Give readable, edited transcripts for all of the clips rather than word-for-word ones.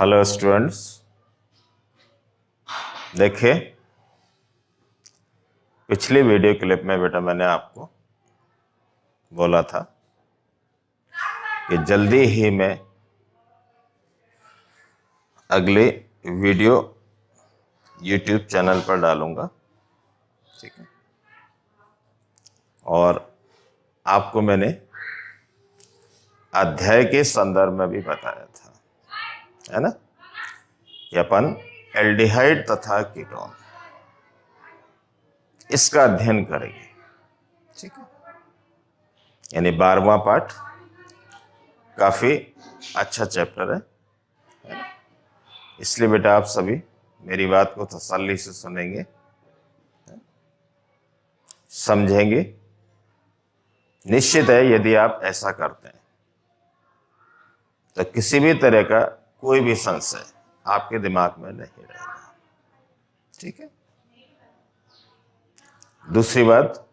Hello students, देखिए पिछली video clip में बेटा मैंने आपको बोला था कि जल्दी ही मैं अगली वीडियो YouTube चैनल पर डालूंगा, ठीक है। और आपको मैंने अध्याय के संदर्भ में भी बताया था, है ना, कि अपन एल्डिहाइड तथा कीटोन इसका अध्ययन करेंगे, ठीक है। यानी 12वां पार्ट काफी अच्छा चैप्टर है ना? इसलिए बेटा आप सभी मेरी बात को तसल्ली से सुनेंगे, समझेंगे। निश्चित है यदि आप ऐसा करते हैं तो किसी भी तरह का कोई भी संशय आपके दिमाग में नहीं रहेगा, ठीक है। दूसरी बात,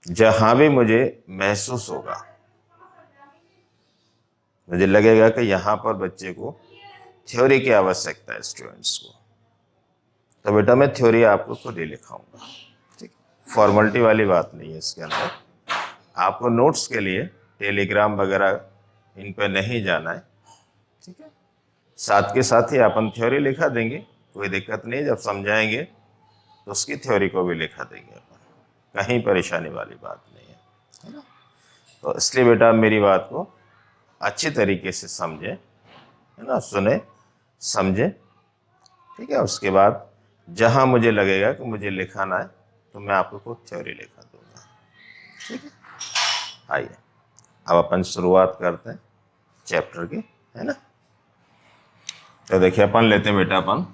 जहां भी मुझे महसूस होगा, मुझे लगेगा कि यहां पर बच्चे को थ्योरी की आवश्यकता है स्टूडेंट्स को, तो बेटा मैं थ्योरी आपको खुद ही लिखाऊंगा, ठीक। फॉर्मेलिटी वाली बात नहीं है इसके अंदर। आपको नोट्स के लिए टेलीग्राम वगैरह इन पर नहीं जाना है, ठीक है। साथ के साथ ही अपन थ्योरी लिखा देंगे, कोई दिक्कत नहीं। जब समझाएंगे तो उसकी थ्योरी को भी लिखा देंगे अपन, कहीं परेशानी वाली बात नहीं है ना। तो इसलिए बेटा मेरी बात को अच्छी तरीके से समझे, है ना, सुने समझे, ठीक है। उसके बाद जहां मुझे लगेगा कि मुझे लिखाना है तो मैं आपको खुद थ्योरी लिखा दूंगा, ठीक है। आइए अब अपन शुरुआत करते हैं चैप्टर की, है ना। तो देखिए अपन लेते हैं बेटा अपन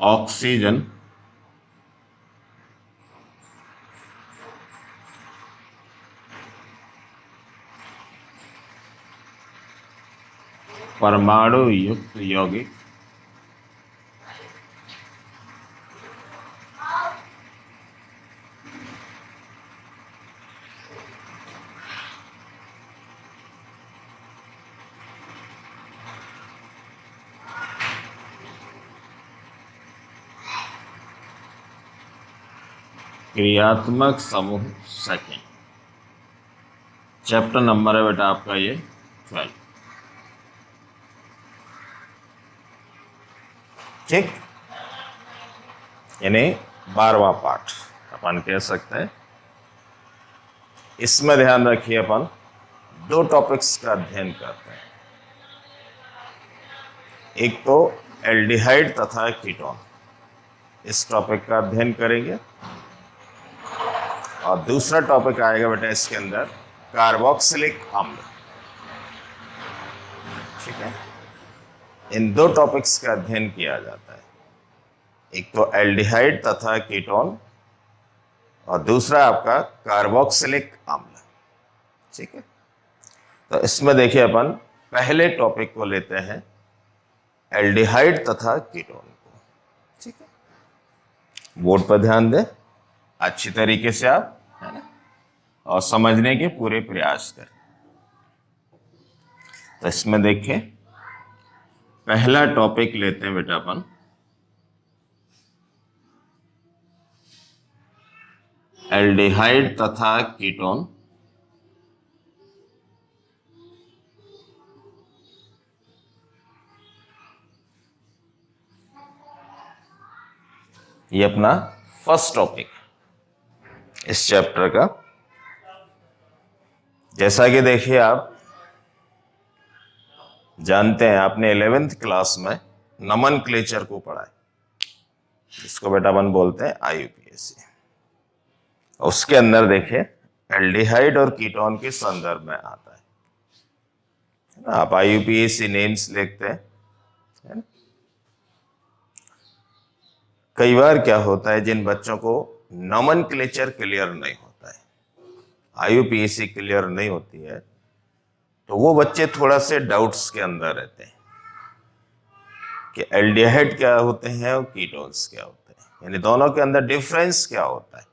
ऑक्सीजन परमाणु युक्त यौगिक क्रियात्मक समूह सेकेंड। चैप्टर नंबर है बेटा आपका ये 12, ठीक। यानी 12वां पार्ट अपन कह सकते हैं। इसमें ध्यान रखिए अपन दो टॉपिक्स का अध्ययन करते हैं, एक तो एल्डिहाइड तथा कीटोन, इस टॉपिक का अध्ययन करेंगे। और दूसरा टॉपिक आएगा बेटा इसके अंदर कार्बोक्सिलिक अम्ल, ठीक है। इन दो टॉपिक्स का अध्ययन किया जाता है, एक तो एल्डिहाइड तथा कीटोन और दूसरा आपका कार्बोक्सिलिक अम्ल, ठीक है। तो इसमें देखिए अपन पहले टॉपिक को लेते हैं एल्डिहाइड तथा कीटोन को, ठीक है। बोर्ड पर ध्यान दें अच्छी तरीके से आप, है ना, और समझने के पूरे प्रयास करें। तो इसमें देखिए पहला टॉपिक लेते हैं बेटा अपन एल्डिहाइड तथा कीटोन। ये अपना फर्स्ट टॉपिक इस चैप्टर का। जैसा कि देखिए आप जानते हैं, आपने 11th क्लास में नोमेनक्लेचर को पढ़ा है, जिसको बेटा अपन बोलते हैं IUPAC। उसके अंदर देखिए एल्डिहाइड और कीटोन के संदर्भ में आता है ना। आप IUPAC नेम्स लिखते हैं, है ना। कई बार क्या होता है, जिन बच्चों को नोमेनक्लेचर क्लियर नहीं होता है, IUPAC क्लियर नहीं होती है, तो वो बच्चे थोड़ा से डाउट्स के अंदर रहते हैं कि एल्डिहाइड क्या होते हैं और कीटोन्स क्या होते हैं, यानी दोनों के अंदर डिफरेंस क्या होता है।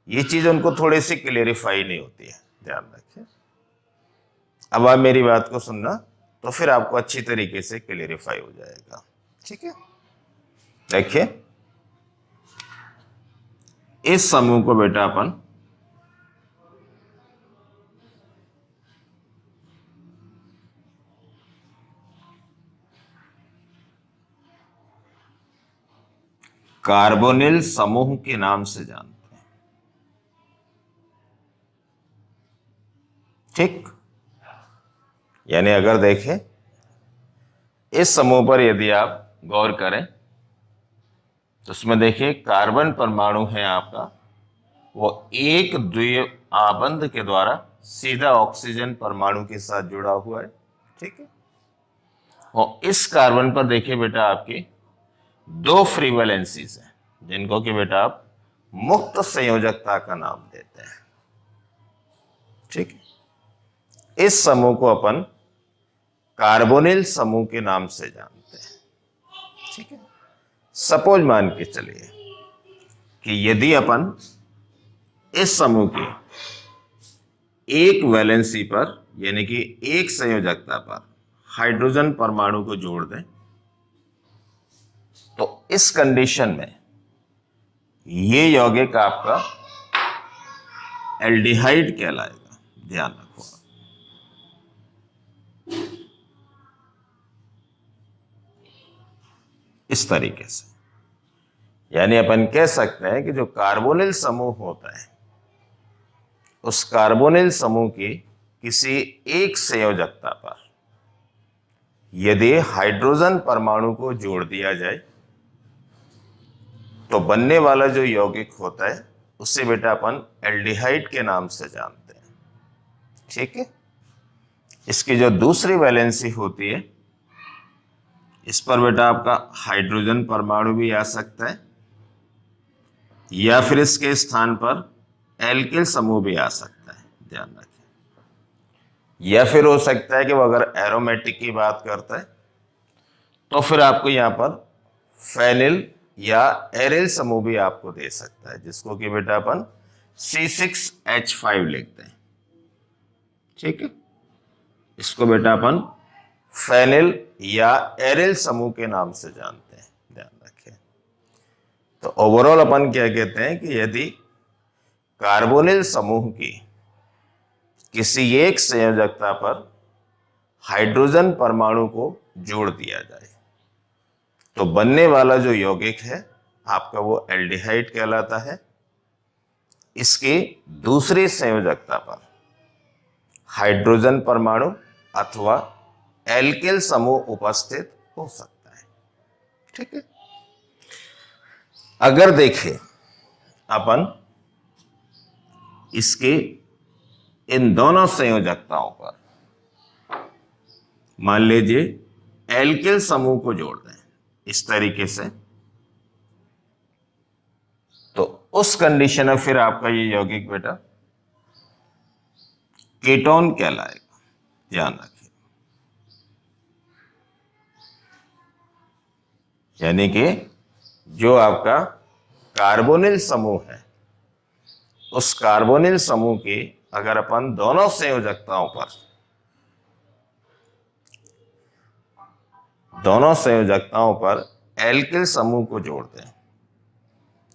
ये चीज उनको थोड़ी सी क्लियरिफाई नहीं होती है, ध्यान रखिए। अब आप मेरी बात को सुनना, तो फिर आपको अच्छी तरीके से क्लियरिफाई हो जाएगा। ठीक है, देखिए इस समूह को बेटा अपन कार्बोनिल समूह के नाम से जानते हैं। ठीक, यानी अगर देखें इस समूह पर यदि आप गौर करें तो उसमें देखिए कार्बन परमाणु है आपका, वो एक द्वितीय आबंध के द्वारा सीधा ऑक्सीजन परमाणु के साथ जुड़ा हुआ है। ठीक है, और इस कार्बन पर देखिए बेटा आपकी दो फ्री वैलेंसीज हैं, जिनको कि बेटा आप मुक्त संयोजकता का नाम देते हैं। ठीक है, इस समूह को अपन कार्बोनिल समूह के नाम से जानते हैं। ठीक है, सपोज मान के चलिए कि यदि अपन इस समूह की एक वैलेंसी पर यानी कि एक संयोजकता पर हाइड्रोजन परमाणु को जोड़ दें, तो इस कंडीशन में ये यौगिक आपका एल्डिहाइड कहलाएगा। ध्यान रखो, इस तरीके से यानी अपन कह सकते हैं कि जो कार्बोनिल समूह होता है उस कार्बोनिल समूह की किसी एक संयोजकता पर यदि हाइड्रोजन परमाणु को जोड़ दिया जाए तो बनने वाला जो यौगिक होता है उसे बेटा अपन एल्डिहाइड के नाम से जानते हैं। ठीक है, इसकी जो दूसरी वैलेंसी होती है इस पर बेटा आपका हाइड्रोजन परमाणु भी आ सकता है, या फिर इसके स्थान पर एल्किल समूह भी आ सकता है। ध्यान रखें, या फिर हो सकता है कि वो अगर एरोमेटिक की बात करता है तो फिर आपको यहां पर फेनिल या एरिल समूह भी आपको दे सकता है, जिसको कि बेटा अपन C6H5 लिखते हैं। ठीक है, इसको बेटा अपन फेनिल या एरिल समूह के नाम से जानते हैं। ध्यान रखें, तो ओवरऑल अपन क्या कहते हैं कि यदि कार्बोनिल समूह की किसी एक संयोजकता पर हाइड्रोजन परमाणु को जोड़ दिया जाए तो बनने वाला जो यौगिक है आपका वो एल्डिहाइड कहलाता है। इसकी दूसरी संयोजकता पर हाइड्रोजन परमाणु अथवा एल्किल समूह उपस्थित हो सकता है। ठीक है, अगर देखें अपन इसके इन दोनों संयोजकताओं पर मान लीजिए एल्किल समूह को जोड़ दें इस तरीके से, तो उस कंडीशन में फिर आपका ये यौगिक बेटा कीटोन कहलाएगा। ध्यान रखिए, यानी कि जो आपका कार्बोनिल समूह है उस कार्बोनिल समूह की अगर अपन दोनों संयोजकताओं पर एल्किल समूह को जोड़ दें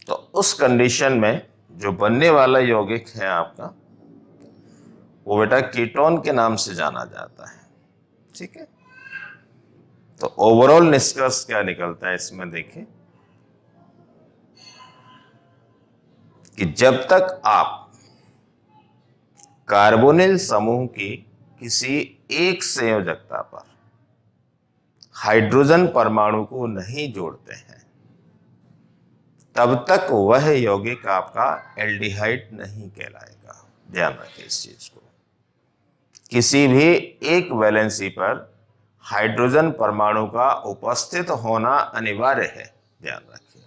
तो उस कंडीशन में जो बनने वाला यौगिक है आपका वो बेटा कीटोन के नाम से जाना जाता है। ठीक है, तो ओवरऑल निष्कर्ष क्या निकलता है इसमें देखें कि जब तक आप कार्बोनिल समूह की किसी एक संयोजकता पर हाइड्रोजन परमाणु को नहीं जोड़ते हैं तब तक वह यौगिक आपका एल्डिहाइड नहीं कहलाएगा। ध्यान रखें इस चीज को, किसी भी एक वैलेंसी पर हाइड्रोजन परमाणु का उपस्थित होना अनिवार्य है। ध्यान रखिए,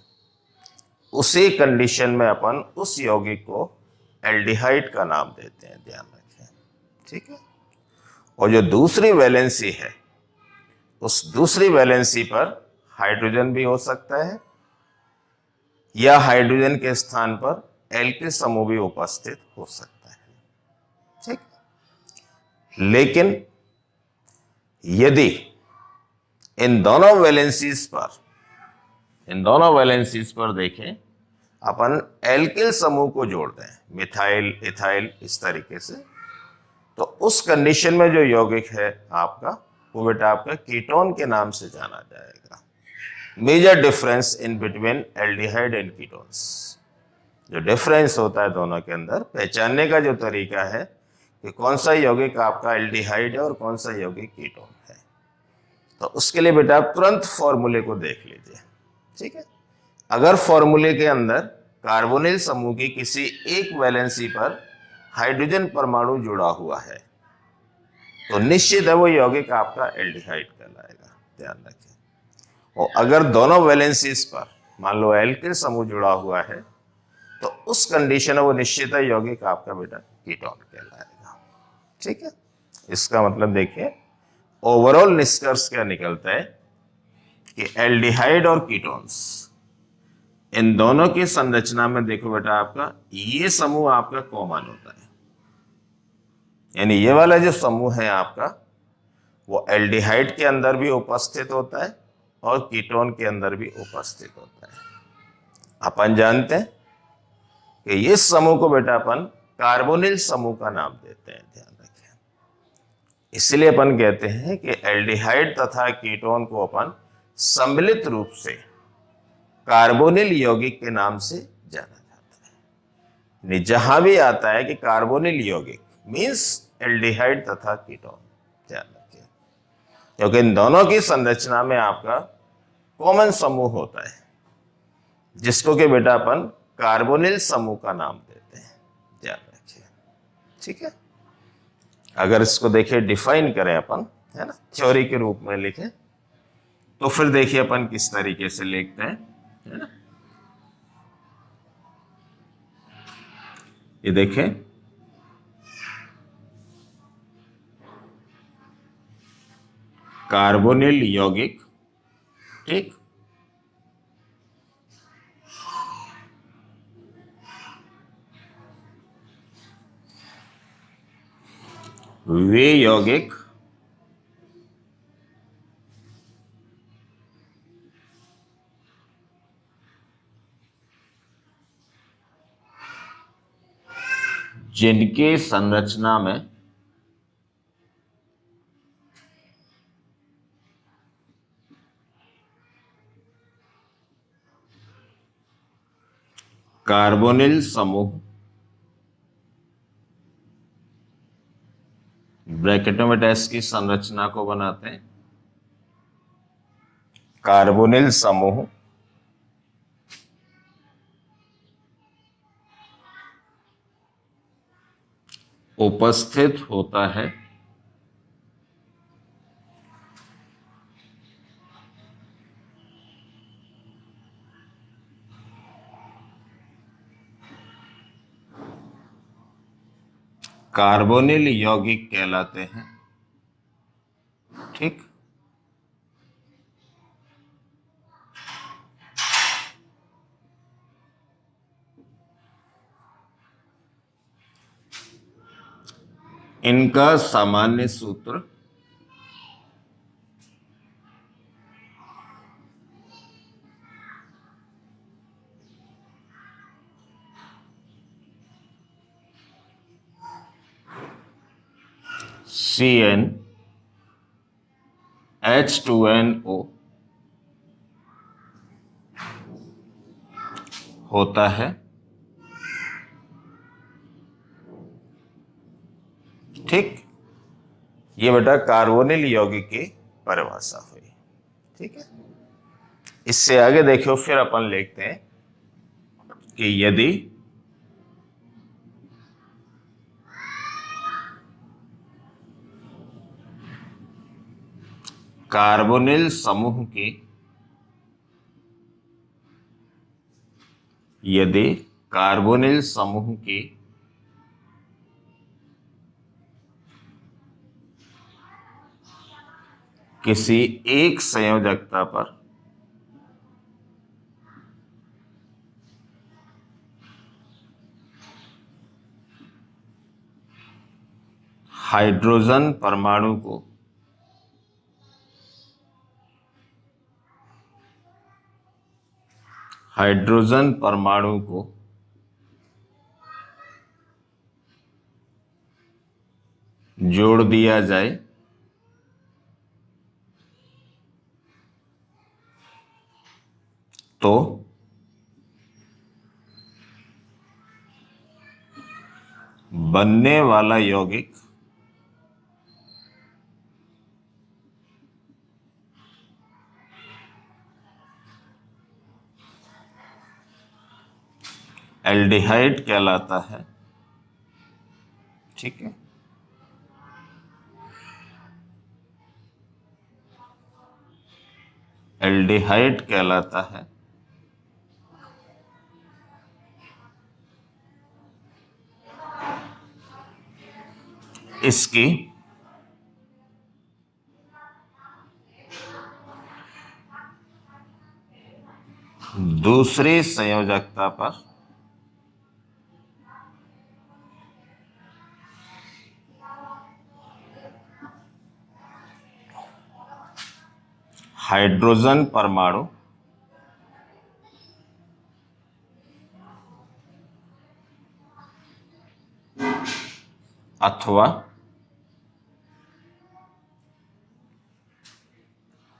उसी कंडीशन में अपन उस यौगिक को एल्डिहाइड का नाम देते हैं। ध्यान रखें, ठीक है, और जो दूसरी वैलेंसी है उस दूसरी वैलेंसी पर हाइड्रोजन भी हो सकता है या हाइड्रोजन के स्थान पर एल्किल समूह भी उपस्थित हो सकता है। ठीक, लेकिन यदि इन दोनों वैलेंसीज पर देखें, अपन एल्किल समूह को जोड़ दें, मिथाइल, इथाइल, इस तरीके से, तो उस कंडीशन में जो यौगिक है आपका, वो बेटा आपका कीटोन के नाम से जाना जाएगा। Major difference in between aldehyde and ketones, जो डिफरेंस होता है दोनों के अंदर, पहचानने का जो तरीका है कि कौन सा यौगिक आपका एल्डिहाइड है और कौन सा यौगिक कीटोन है, तो उसके लिए बेटा आप तुरंत फॉर्मूले को देख लीजिए। ठीक है, अगर फॉर्मूले के अंदर कार्बोनिल समूह की किसी एक वैलेंसी पर हाइड्रोजन परमाणु जुड़ा हुआ है, तो निश्चित है वो यौगिक आपका एल्डिहाइड कहलाएगा, ध्यान रखें। और अगर दोनों वैलेंसीज पर मान लो एल्किल समूह जुड़ा हुआ है, तो उस कंडीशन में वो निश्चित है यौगिक आपका बेटा कीटोन कहलाएगा। ठीक है, इसका मतलब देखिए, ओवरऑल निष्कर्ष क्या निकलता है कि एल्डिहाइड और कीटोन्स, इन दोनों की संरचना में देखो बेटा आपका ये समूह आपका कॉमन होता है, यानी ये वाला जो समूह है आपका, वो एल्डिहाइड के अंदर भी उपस्थित होता है और कीटोन के अंदर भी उपस्थित होता है। अपन जानते हैं कि इस समूह को बेटा अपन कार्बोनिल समूह का नाम देते हैं, ध्यान रखें। इसलिए अपन कहते हैं कि एल्डिहाइड तथा कीटोन को अपन सम्मिलित रूप से कार्बोनिल यौगिक के नाम से जाना जाता है। यानी जहां भी आता है कि कार्बोनिल यौगिक मींस एल्डिहाइड तथा कीटोन, ध्यान रखिए, क्योंकि इन दोनों की संरचना में आपका कॉमन समूह होता है, जिसको कि बेटा अपन कार्बोनिल समूह का नाम देते हैं, ध्यान रखिए। ठीक है, अगर इसको देखिए डिफाइन करें अपन, है ना, थ्योरी के रूप में लिखें, तो फिर देखिए अपन किस तरीके से लिखते हैं, है ना। ये देखें, कार्बोनिल यौगिक, ठीक, वे यौगिक जिनके संरचना में कार्बोनिल समूह, ब्रैकेटों में डैश की संरचना को बनाते हैं, कार्बोनिल समूह उपस्थित होता है कार्बोनिल यौगिक कहलाते हैं। ठीक, इनका सामान्य सूत्र CnH2nO होता है। ठीक, ये बेटा कार्बोनिल यौगिक की परिभाषा हुई। ठीक है, इससे आगे देखो फिर अपन लिखते हैं कि यदि कार्बोनिल समूह की, यदि कार्बोनिल समूह की किसी एक संयोजकता पर हाइड्रोजन परमाणु को जोड़ दिया जाए तो बनने वाला यौगिक एल्डिहाइड कहलाता है। ठीक है, एल्डिहाइड कहलाता है। इसकी दूसरी संयोजकता पर हाइड्रोजन परमाणु अथवा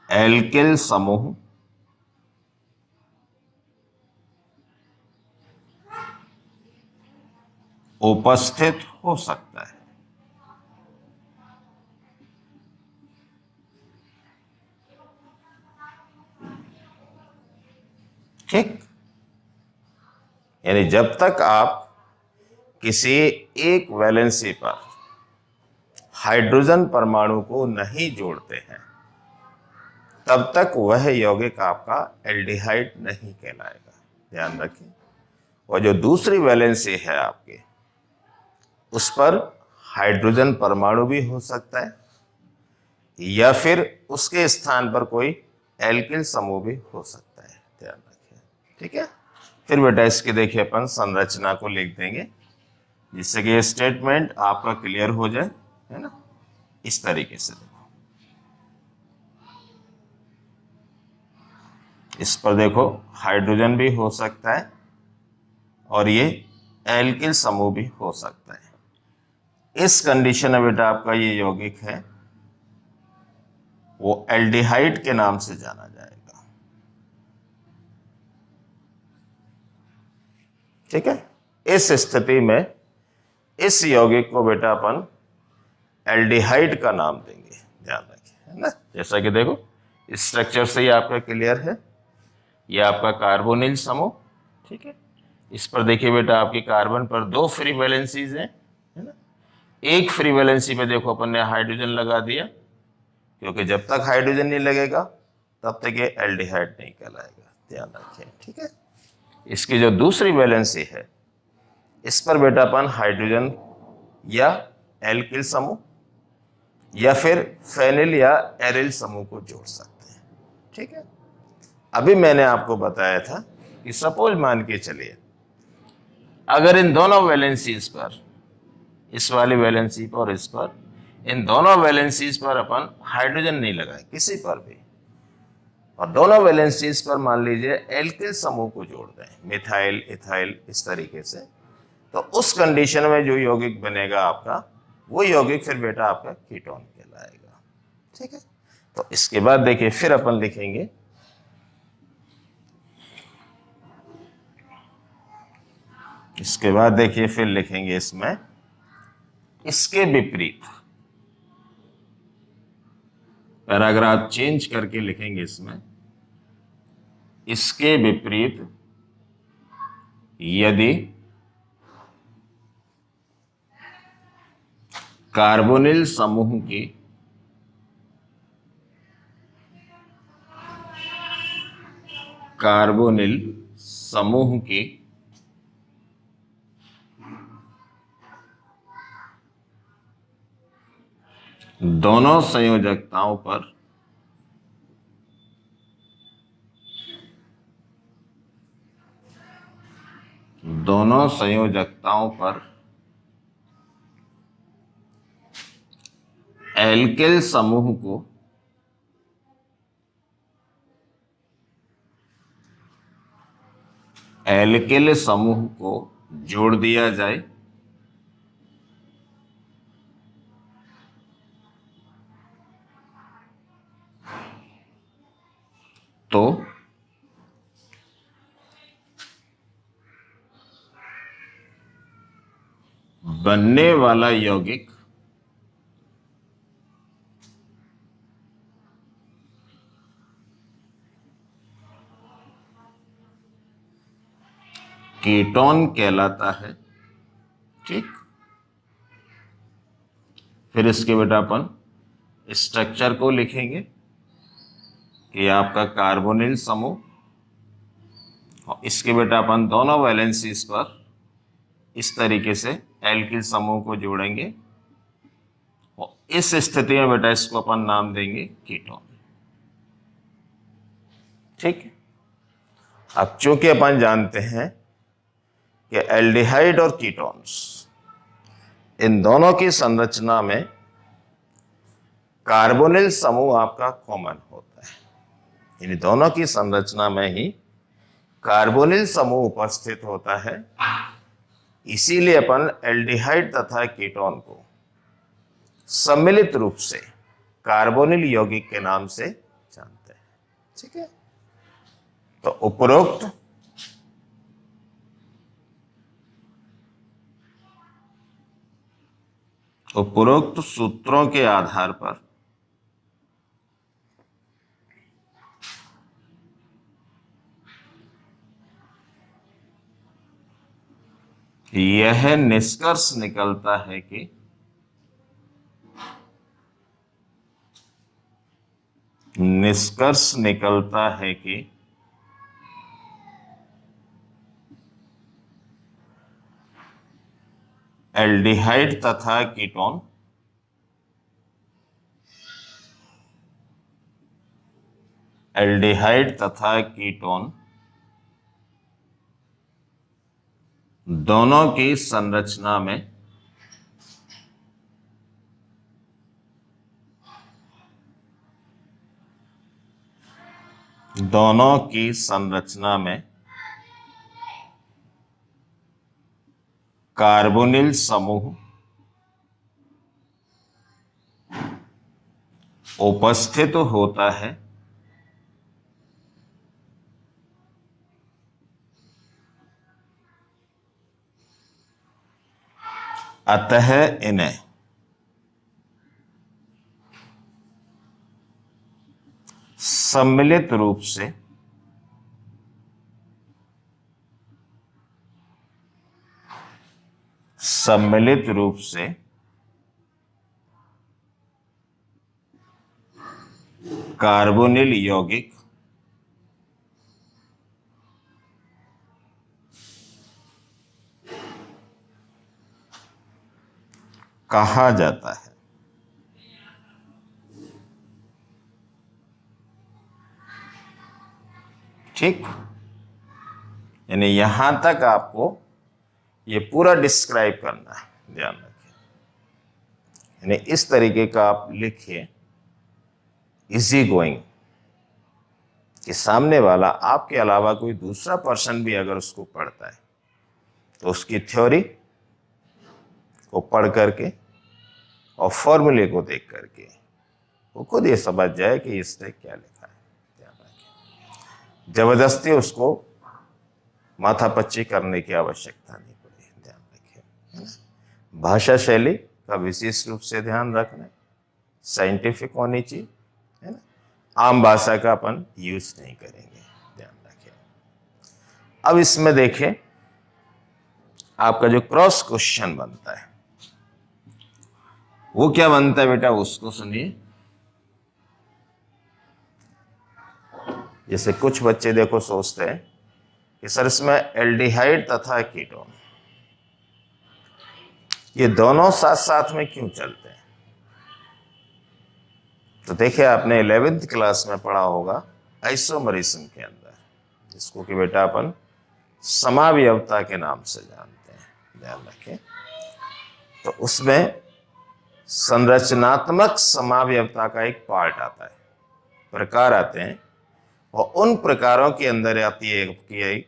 एल्किल समूह उपस्थित हो सकता है। ठीक, यानी जब तक आप किसी एक वैलेंसी पर हाइड्रोजन परमाणु को नहीं जोड़ते हैं तब तक वह यौगिक आपका एल्डिहाइड नहीं कहलाएगा। ध्यान रखें, और जो दूसरी वैलेंसी है आपके, उस पर हाइड्रोजन परमाणु भी हो सकता है या फिर उसके स्थान पर कोई एल्किल समूह भी हो सकता है। ध्यान रखिए। ठीक है, फिर बेटा इसकी देखिए अपन संरचना को लिख देंगे जिससे कि ये स्टेटमेंट आपका क्लियर हो जाए, है ना। इस तरीके से देखो, इस पर देखो हाइड्रोजन भी हो सकता है और ये एल्किल समूह भी हो सकता है। इस कंडीशन में बेटा आपका ये यौगिक है वो एल्डिहाइड के नाम से जाना जाएगा। ठीक है, इस स्थिति में इस यौगिक को बेटा अपन एल्डिहाइड का नाम देंगे। ध्यान रखिए, है ना। जैसा कि देखो स्ट्रक्चर से ही आपका क्लियर है, ये आपका कार्बोनिल समूह। ठीक है, इस पर देखिए बेटा आपकी कार्बन पर 2 फ्री वैलेंसीज हैं, है ना। एक फ्री वैलेंसी पे देखो अपन ने हाइड्रोजन लगा दिया, क्योंकि जब तक हाइड्रोजन नहीं लगेगा तब तक ये एल्डिहाइड नहीं कहलाएगा। ध्यान रखें। ठीक है, इसकी जो दूसरी वैलेंसी है इस पर बेटा अपन हाइड्रोजन या एल्किल समूह या फिर फेनिल या एरिल समूह को जोड़ सकते हैं। ठीक है, अभी मैंने आपको बताया था कि सपोज मान के चलिए अगर इन दोनों वैलेंसीज पर, इस वाली वैलेंसी पर और इस पर, इन दोनों वैलेंसीज पर अपन हाइड्रोजन नहीं लगाए किसी पर भी, और दोनों वैलेंसीज पर मान लीजिए एल्किल समूह को जोड़ दें, मिथाइल, इथाइल, इस तरीके से, तो उस कंडीशन में जो यौगिक बनेगा आपका, वो यौगिक फिर बेटा आपका कीटोन कहलाएगा। ठीक है, तो इसके बाद देखिए फिर अपन लिखेंगे इसके बाद देखिए फिर लिखेंगे इसमें इसके विपरीत, पैराग्राफ चेंज करके लिखेंगे इसमें इसके विपरीत यदि कार्बोनिल समूह की दोनों संयोजकताओं पर एल्केल समूह को जोड़ दिया जाए तो बनने वाला यौगिक कीटोन कहलाता है। ठीक, फिर इसके बेटा अपन स्ट्रक्चर को लिखेंगे कि आपका कार्बोनिल समूह, और इसके बेटा अपन दोनों वैलेंसीज पर इस तरीके से एल्किल समूह को जोड़ेंगे, और इस स्थिति में बेटा इसको अपन नाम देंगे कीटोन। ठीक है, अब चूंकि अपन जानते हैं कि एल्डिहाइड और कीटोन्स इन दोनों की संरचना में कार्बोनिल समूह आपका कॉमन होता है, यानी दोनों की संरचना में ही कार्बोनिल समूह उपस्थित होता है। इसीलिए अपन एल्डिहाइड तथा कीटोन को सम्मिलित रूप से कार्बोनिल यौगिक के नाम से जानते हैं। ठीक है, तो उपरोक्त सूत्रों के आधार पर यह निष्कर्ष निकलता है कि एल्डिहाइड तथा कीटोन दोनों की संरचना में कार्बोनिल समूह उपस्थित होता है। अतः इन्हें सम्मिलित रूप से कार्बोनिल यौगिक कहा जाता है। ठीक, यानी यहां तक आपको ये पूरा डिस्क्राइब करना है, ध्यान रखिए। यानी इस तरीके का आप लिखिए इजी गोइंग, कि सामने वाला आपके अलावा कोई दूसरा पर्सन भी अगर उसको पढ़ता है तो उसकी थ्योरी को पढ़ करके और फॉर्मूले को देख करके वो खुद ये समझ जाए कि इसने क्या लिखा है। ध्यान रखिए, जबरदस्ती उसको माथापच्ची करने की आवश्यकता नहीं पड़ी। ध्यान रखिए, है ना। भाषा शैली का विशेष रूप से ध्यान रखना है, साइंटिफिक होनी चाहिए, है ना। आम भाषा का अपन यूज नहीं करेंगे, ध्यान रखिए। अब इसमें देखें आपका जो क्रॉस क्वेश्चन बनता है वो क्या बनता है बेटा, उसको सुनिए। जैसे कुछ बच्चे देखो सोचते हैं कि सर इसमें एल्डिहाइड तथा कीटोन ये दोनों साथ साथ में क्यों चलते हैं। तो देखिए आपने 11th क्लास में पढ़ा होगा आइसोमरिज्म के अंदर, जिसको कि बेटा अपन समावयवता के नाम से जानते हैं। ध्यान रखें, तो उसमें संरचनात्मक समावयवता का एक पार्ट आता है, प्रकार आते हैं, और उन प्रकारों के अंदर आती है कि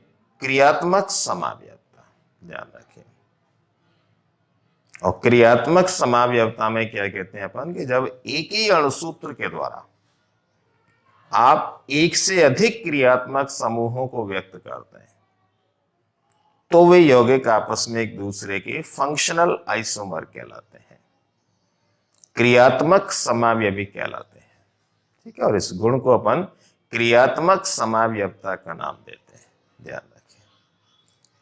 क्रियात्मक समावयवता। ध्यान रखें। और क्रियात्मक समावयवता में क्या कहते हैं अपन कि जब एक ही अणुसूत्र के द्वारा आप एक से अधिक क्रियात्मक समूहों को व्यक्त करते हैं तो वे यौगिक आपस में एक दूसरे के फंक्शनल आइसोमर कहलाते हैं, क्रियात्मक समावयवी कहलाते हैं। ठीक है, और इस गुण को अपन क्रियात्मक समावयवता का नाम देते हैं। ध्यान रखें।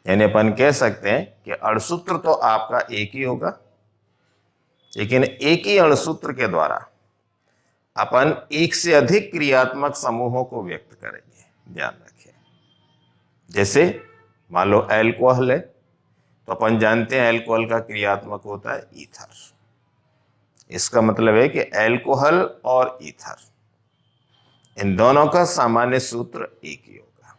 यानी अपन कह सकते हैं कि अणुसूत्र तो आपका एक ही होगा, लेकिन एक ही अणुसूत्र के द्वारा अपन एक से अधिक क्रियात्मक समूहों को व्यक्त करेंगे। ध्यान रखें। जैसे मान लो अल्कोहल है, तो अपन जानते हैं अल्कोहल का क्रियात्मक होता है ईथर। इसका मतलब है कि अल्कोहल और ईथर इन दोनों का सामान्य सूत्र एक ही होगा।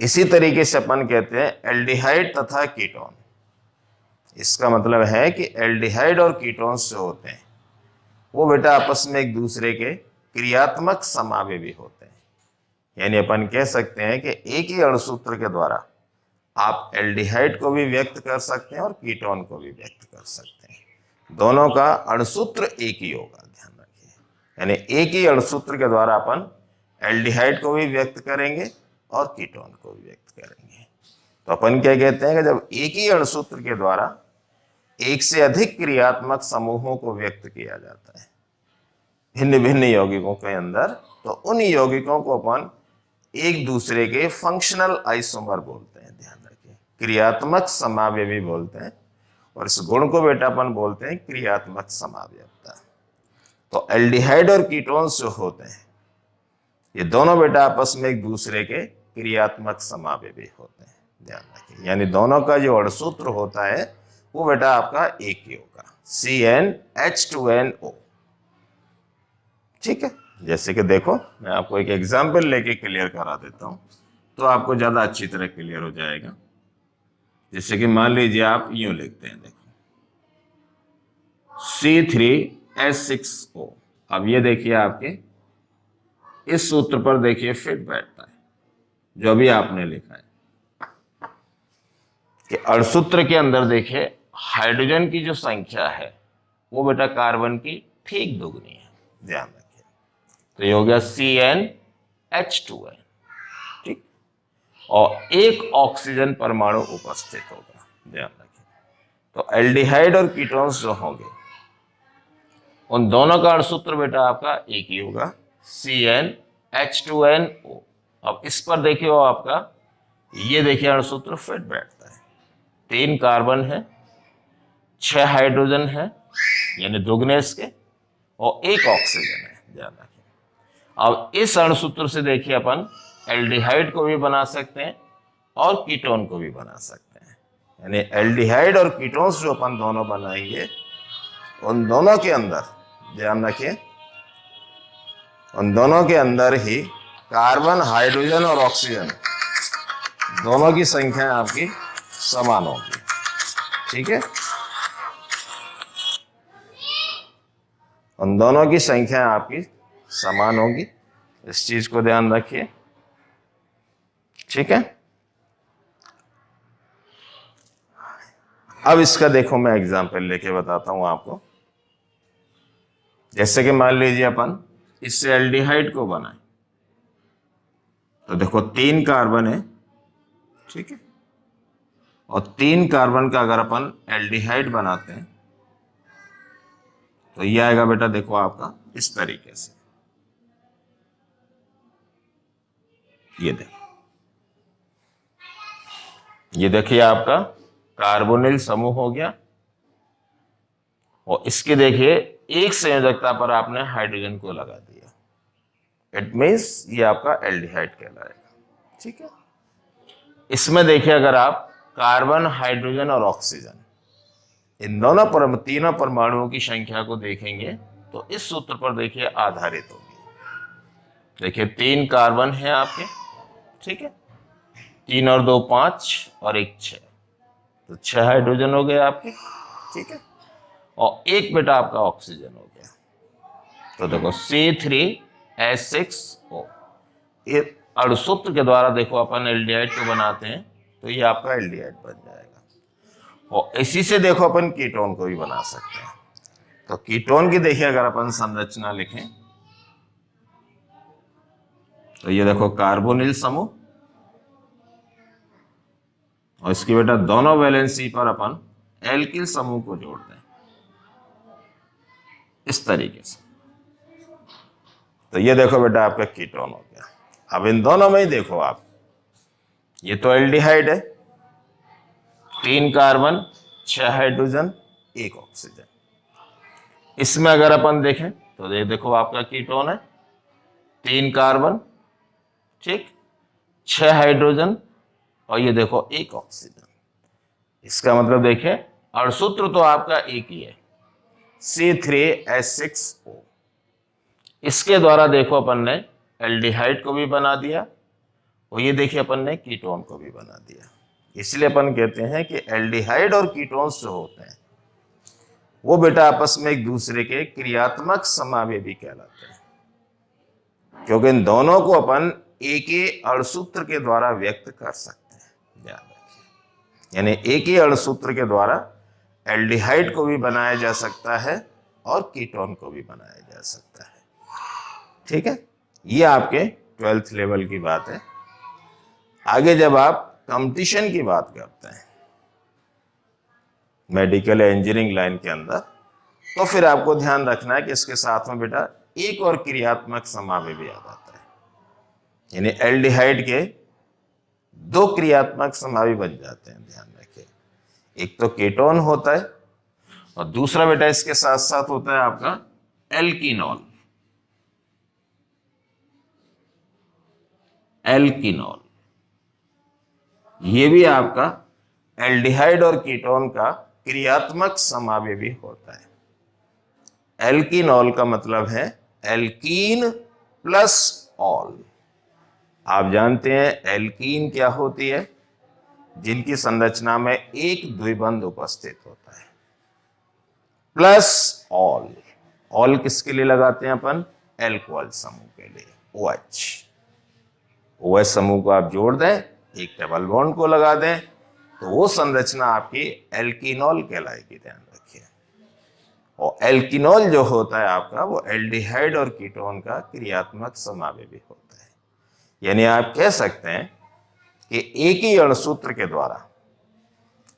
इसी तरीके से अपन कहते हैं एल्डिहाइड तथा कीटोन। इसका मतलब है कि एल्डिहाइड और कीटोन्स जो होते हैं वो बेटा आपस में एक दूसरे के क्रियात्मक समावयवी होते हैं। यानी अपन कह सकते हैं कि एक ही अणुसूत्र के द्वारा आप एल्डिहाइड को भी व्यक्त कर सकते हैं और कीटोन को भी व्यक्त कर सकते हैं। दोनों का अणुसूत्र एक ही होगा। ध्यान रखिए। यानी एक ही अणुसूत्र के द्वारा अपन एल्डिहाइड को भी व्यक्त करेंगे और कीटोन को भी व्यक्त करेंगे। तो अपन क्या कहते हैं कि जब एक ही अणुसूत्र के द्वारा एक से अधिक क्रियात्मक समूहों को व्यक्त किया जाता है भिन्न भिन्न यौगिकों के अंदर, तो उन यौगिकों को अपन एक दूसरे के फंक्शनल आइसोमर बोलते हैं। ध्यान रखिए। क्रियात्मक समावयवी बोलते हैं, और इस गुण को बेटा अपन बोलते हैं क्रियात्मक समावयवता। तो एल्डिहाइड और कीटोन्स जो होते हैं ये दोनों बेटा आपस में एक दूसरे के क्रियात्मक समावयवी होते हैं। ध्यान रखिए। यानी दोनों का जो अणुसूत्र होता है वो बेटा आपका एक ही होगा, CnH2nO। ठीक है। जैसे कि देखो मैं आपको एक एग्जाम्पल लेके क्लियर करा देता हूं तो आपको ज्यादा अच्छी तरह क्लियर हो जाएगा। जैसे कि मान लीजिए आप यूं लिखते हैं, देखो C3H6O। अब ये देखिए आपके इस सूत्र पर देखिए फिट बैठता है जो भी आपने लिखा है कि अणुसूत्र के अंदर देखिए हाइड्रोजन की जो संख्या है वो बेटा कार्बन की ठीक दुगनी है। ध्यान रखिए। तो ये हो गया CnH2n। ठीक। और एक ऑक्सीजन परमाणु उपस्थित होगा। ध्यान रखिए। तो एल्डिहाइड और कीटोन्स जो होंगे उन दोनों का अणुसूत्र बेटा आपका एक ही होगा, CnH2nO। अब इस पर देखिए वो आपका ये देखिए अणुसूत्र फिट बैठता है। 3 कार्बन है, 6 हाइड्रोजन है यानी दुगने इसके, और 1 ऑक्सीजन है। ध्यान रखिए। अब इस अणुसूत्र से देखिए अपन एल्डिहाइड को भी बना सकते हैं और कीटोन को भी बना सकते हैं। यानी एल्डिहाइड और कीटोन्स जो अपन दोनों बनाएंगे उन दोनों के अंदर, ध्यान रखिए, उन दोनों के अंदर ही कार्बन, हाइड्रोजन और ऑक्सीजन दोनों की संख्या आपकी समान होगी। ठीक है। उन दोनों की संख्या आपकी समान होगी, इस चीज को ध्यान रखिए। ठीक है। अब इसका देखो मैं एग्जांपल लेके बताता हूं आपको। जैसे कि मान लीजिए अपन इससे एल्डिहाइड को बनाए, तो देखो 3 कार्बन है। ठीक है। और 3 कार्बन का अगर अपन एल्डिहाइड बनाते हैं तो ये आएगा बेटा देखो आपका इस तरीके से। ये देखिए आपका कार्बोनिल समूह हो गया, और इसके देखिए एक संयोजकता पर आपने हाइड्रोजन को लगा दिया। इट मीन्स ये आपका एल्डिहाइड कहलाएगा। ठीक है। इसमें देखिए अगर आप कार्बन, हाइड्रोजन और ऑक्सीजन इन दोनों तीनों परमाणुओं की संख्या को देखेंगे तो इस सूत्र पर देखिए आधारित होगी। देखिए 3 कार्बन है आपके। ठीक है। 3 और 2 5 और 1 6, तो 6 हाइड्रोजन हो गए आपके। ठीक है। और एक बेटा आपका ऑक्सीजन हो गया। तो देखो C3H6O, ये अणुसूत्र के द्वारा देखो अपन एल्डिहाइड को बनाते हैं, तो ये आपका एल्डिहाइड बन जाएगा। और इसी से देखो अपन कीटोन को भी बना सकते हैं। तो कीटोन की देखिए अगर अपन संरचना लिखें तो ये देखो कार्बोनिल समूह, और इसकी बेटा दोनों वैलेंसी पर अपन एल्किल समूह को जोड़ दें इस तरीके से। तो ये देखो बेटा आपका कीटोन हो गया। अब इन दोनों में ही देखो आप, ये तो एल्डिहाइड है, 3 कार्बन 6 हाइड्रोजन 1 ऑक्सीजन। इसमें अगर अपन देखें तो ये देखो आपका कीटोन है, 3 कार्बन, ठीक, 6 हाइड्रोजन और ये देखो 1 ऑक्सीजन। इसका मतलब देखें अणुसूत्र तो आपका एक ही है, C3H6O। इसके द्वारा देखो अपन ने एल्डिहाइड को भी बना दिया और ये देखिए अपन ने कीटोन को भी बना दिया। इसलिए अपन कहते हैं कि एल्डिहाइड और कीटोन्स जो होते हैं वो बेटा आपस में एक दूसरे के क्रियात्मक समावेशी कहलाते हैं, क्योंकि इन दोनों को अपन एक ही अणुसूत्र के द्वारा व्यक्त कर सकते हैं। ध्यान रखिए, यानी एक ही अणुसूत्र के द्वारा एल्डिहाइड को भी बनाया जा सकता है और कीटोन को भी बनाया जा सकता है। ठीक है, ये आपके 12th लेवल की बात है। आगे जब आप कंपटीशन की बात करते हैं मेडिकल इंजीनियरिंग लाइन के अंदर, तो फिर आपको ध्यान रखना है कि इसके साथ में बेटा एक और क्रियात्मक समावेशी भी आ जाता है, यानी एल्डिहाइड के 2 क्रियात्मक समावेशी बन जाते हैं। ध्यान रखिए, एक तो कीटोन होता है और दूसरा बेटा इसके साथ साथ होता है आपका एल्कीनॉल। एल्कीनॉल ये भी आपका एल्डिहाइड और कीटोन का क्रियात्मक समावेशी होता है। एल्कीनॉल का मतलब है एल्कीन प्लस ऑल। आप जानते हैं एल्कीन क्या होती है, जिनकी संरचना में एक द्विबंध उपस्थित होता है, प्लस ऑल। ऑल किसके लिए लगाते हैं अपन? एल्कोहल समूह के लिए, OH। OH समूह को आप जोड़ दें, एक डबल बॉन्ड को लगा दें, तो वो संरचना आपकी एल्कीनॉल कहलाएगी। ध्यान रखिए, और एल्कीनॉल जो होता है आपका वो एल्डिहाइड और कीटोन का क्रियात्मक समावेशी होता है। यानी आप कह सकते हैं कि एक ही अणुसूत्र के द्वारा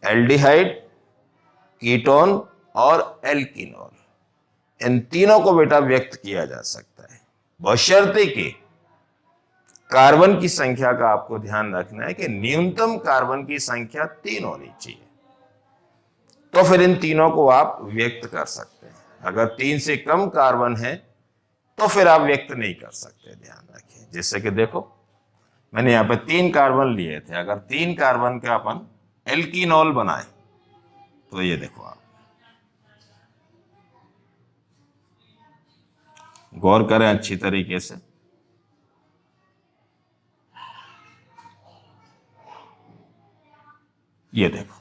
एल्डिहाइड, कीटोन और एल्कीनॉल, इन तीनों को बेटा व्यक्त किया जा सकता है, बशर्ते कि कार्बन की संख्या का आपको ध्यान रखना है कि न्यूनतम कार्बन की संख्या 3 होनी चाहिए, तो फिर इन तीनों को आप व्यक्त कर सकते हैं। अगर 3 से कम कार्बन है तो फिर आप व्यक्त नहीं कर सकते। ध्यान रखिए, जैसे कि देखो मैंने यहां पे 3 कार्बन लिए थे, अगर 3 कार्बन का अपन एल्कीनॉल बनाए तो ये देखो आप गौर करें अच्छी तरीके से। ये देखो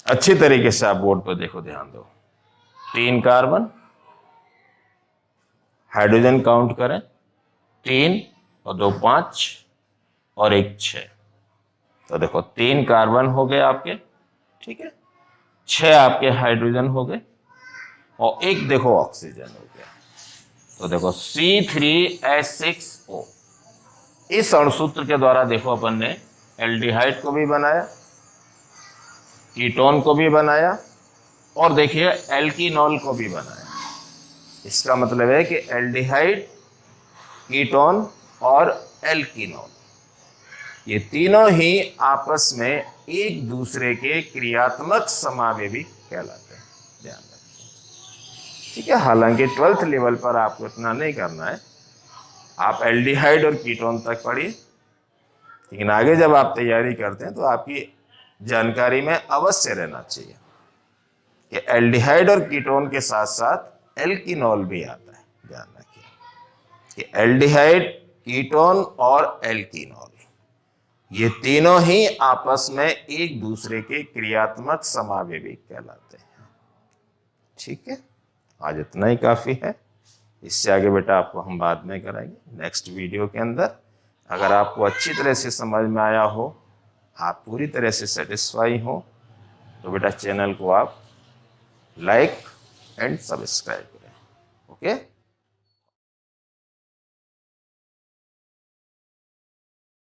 अच्छी तरीके से आप बोर्ड पर देखो, ध्यान दो। 3 कार्बन, हाइड्रोजन काउंट करें, 3 और 2 5 और 1 6। तो देखो 3 कार्बन हो गए आपके, ठीक है, 6 आपके हाइड्रोजन हो गए और 1 देखो ऑक्सीजन हो गया। तो देखो C3H6O, इस अणुसूत्र के द्वारा देखो अपन ने एल्डिहाइड को भी बनाया, कीटोन को भी बनाया और देखिए एल्कीनॉल को भी बनाया। इसका मतलब है कि एल्डिहाइड, कीटोन और एल्कीनॉल ये तीनों ही आपस में एक दूसरे के क्रियात्मक समावेशी कहलाते हैं। ध्यान रखिए, ठीक है। हालांकि 12th लेवल पर आपको इतना नहीं करना है, आप एल्डिहाइड और कीटोन तक पढ़िए, लेकिन आगे जब आप तैयारी करते हैं तो आपकी जानकारी में अवश्य रहना चाहिए कि एल्डिहाइड और कीटोन के साथ साथ एल्कीनॉल भी आता है। ध्यान रखिए कि एल्डिहाइड, कीटोन और एल्कीनॉल ये तीनों ही आपस में एक दूसरे के क्रियात्मक समावेवी कहलाते हैं। ठीक है, आज इतना ही काफी है। इससे आगे बेटा आपको हम बाद में कराएंगे नेक्स्ट वीडियो के अंदर। अगर आपको अच्छी तरह से समझ में आया हो, आप पूरी तरह से सेटिस्फाई हो, तो बेटा चैनल को आप लाइक एंड सब्सक्राइब करें। ओके।